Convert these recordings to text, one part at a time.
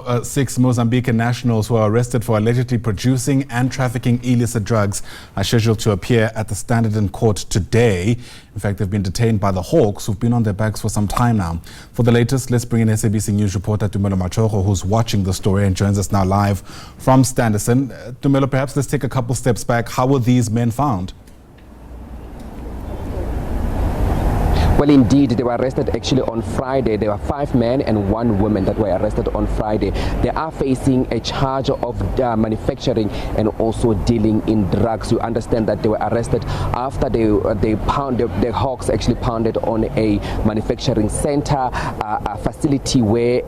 Now, 6 Mozambican nationals who are arrested for allegedly producing and trafficking illicit drugs are scheduled to appear at the Standerton Court today. In fact, they've been detained by the Hawks, who've been on their backs for some time now. For the latest, let's bring in SABC News reporter Tumelo Machogo, who's watching the story and joins us now live from Standerton. Tumelo, perhaps let's take a couple steps back. How were these men found? Well, indeed, they were arrested actually on Friday. There were 5 men and 1 woman that were arrested on Friday. They are facing a charge of manufacturing and also dealing in drugs. You understand that they were arrested after the Hawks actually pounded on a manufacturing center, a facility where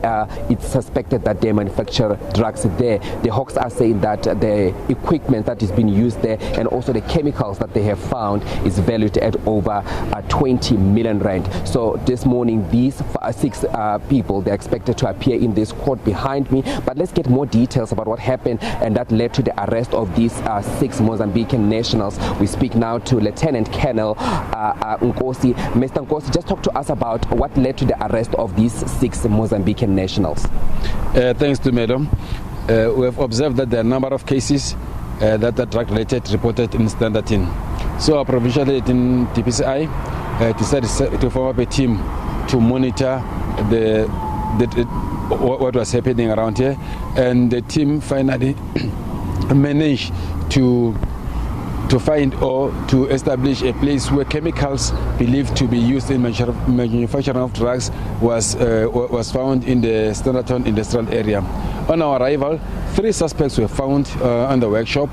it's suspected that they manufacture drugs there. The Hawks are saying that the equipment that is being used there and also the chemicals that they have found is valued at over 20 million rand. So this morning, these 6 people, they're expected to appear in this court behind me. But let's get more details about what happened and that led to the arrest of these 6 Mozambican nationals. We speak now to Lieutenant Colonel Nkosi. Mr. Nkosi, just talk to us about what led to the arrest of these 6 Mozambican nationals. Thanks to Madam. We have observed that there are a number of cases that are drug-related reported in Standerton. So our provincial in DPCI decided to form up a team to monitor what was happening around here, and the team finally managed to find or to establish a place where chemicals believed to be used in manufacturing of drugs was found in the Standerton industrial area. On our arrival, 3 suspects were found on the workshop,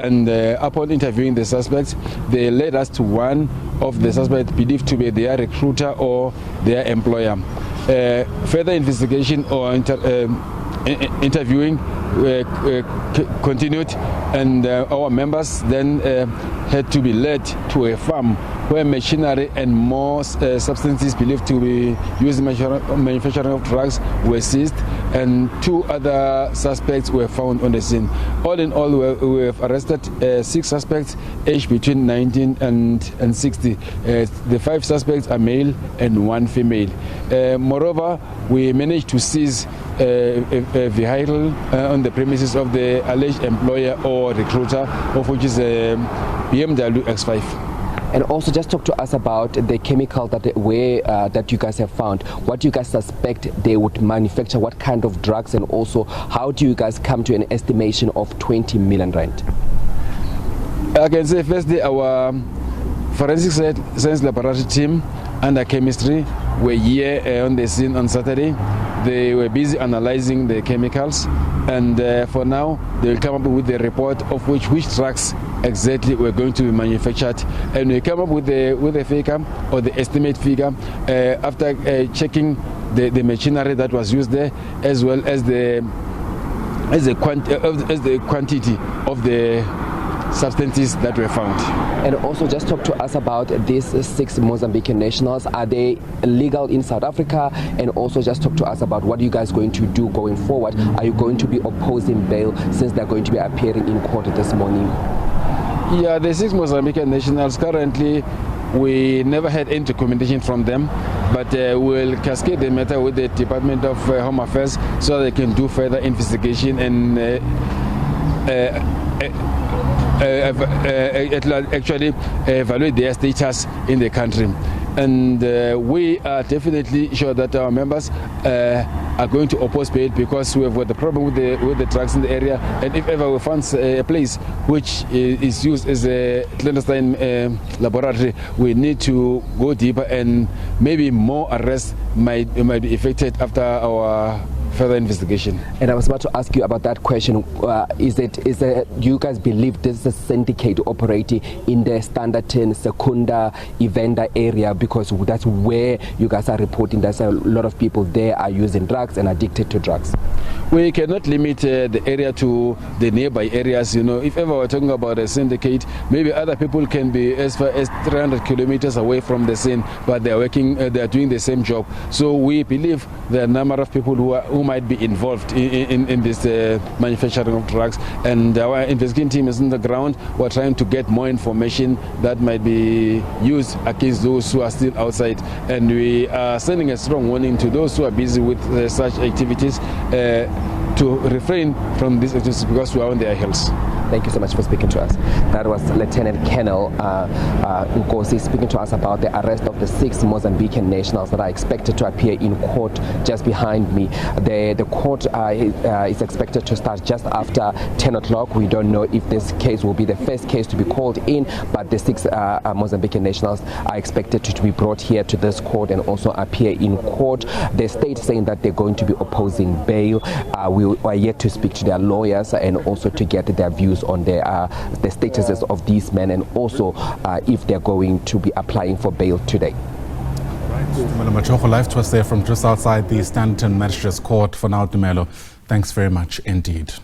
and upon interviewing the suspects, they led us to one of the suspects believed to be their recruiter or their employer. Further investigation or interviewing continued, and our members then had to be led to a farm where machinery and more substances believed to be used in manufacturing of drugs were seized, and 2 other suspects were found on the scene. All in all, we have arrested 6 suspects aged between 19 and 60. The 5 suspects are male and 1 female. Moreover, we managed to seize a vehicle on the premises of the alleged employer or recruiter, of which is a BMW X5. And also just talk to us about the chemical that you guys have found. What do you guys suspect they would manufacture? What kind of drugs? And also, how do you guys come to an estimation of 20 million rand? I can say firstly, our forensic science laboratory team under chemistry were here on the scene on Saturday. They were busy analyzing the chemicals, and for now they will come up with the report of which drugs exactly were going to be manufactured, and we come up with the figure or the estimate figure after checking the machinery that was used there, as well as the quantity of the substances that were found. And also just talk to us about these 6 Mozambican nationals. Are they legal in South Africa? And also just talk to us about what you guys going to do going forward. Are you going to be opposing bail since they're going to be appearing in court this morning? Yeah, the 6 Mozambican nationals, currently we never had any documentation from them, but we'll cascade the matter with the Department of Home Affairs so they can do further investigation and actually evaluate their status in the country. And we are definitely sure that our members are going to oppose bail, because we have got the problem with the drugs in the area, and if ever we find a place which is used as a clandestine laboratory, we need to go deeper, and maybe more arrests might be effected after our further investigation. And I was about to ask you about that question. Do you guys believe this is a syndicate operating in the Standerton, Secunda, Evander area? Because that's where you guys are reporting there's a lot of people there are using drugs and addicted to drugs. We cannot limit the area to the nearby areas. You know, if ever we're talking about a syndicate, maybe other people can be as far as 300 kilometers away from the scene, but they are working, they are doing the same job. So we believe there are a number of people who might be involved in this manufacturing of drugs, and our investigating team is on the ground. We're trying to get more information that might be used against those who are still outside, and we are sending a strong warning to those who are busy with such activities to refrain from these activities because we are on their heels. Thank you so much for speaking to us. That was Lieutenant Colonel Nkosi speaking to us about the arrest of the 6 Mozambican nationals that are expected to appear in court just behind me. The court is expected to start just after 10 o'clock. We don't know if this case will be the first case to be called in, but the 6 Mozambican nationals are expected to be brought here to this court and also appear in court. The state saying that they're going to be opposing bail. We are yet to speak to their lawyers and also to get their views on the statuses of these men and also if they're going to be applying for bail today. Tumelo Machogo, live to us there from just outside the Standerton Magistrates Court. For now, Tumelo, thanks very much indeed.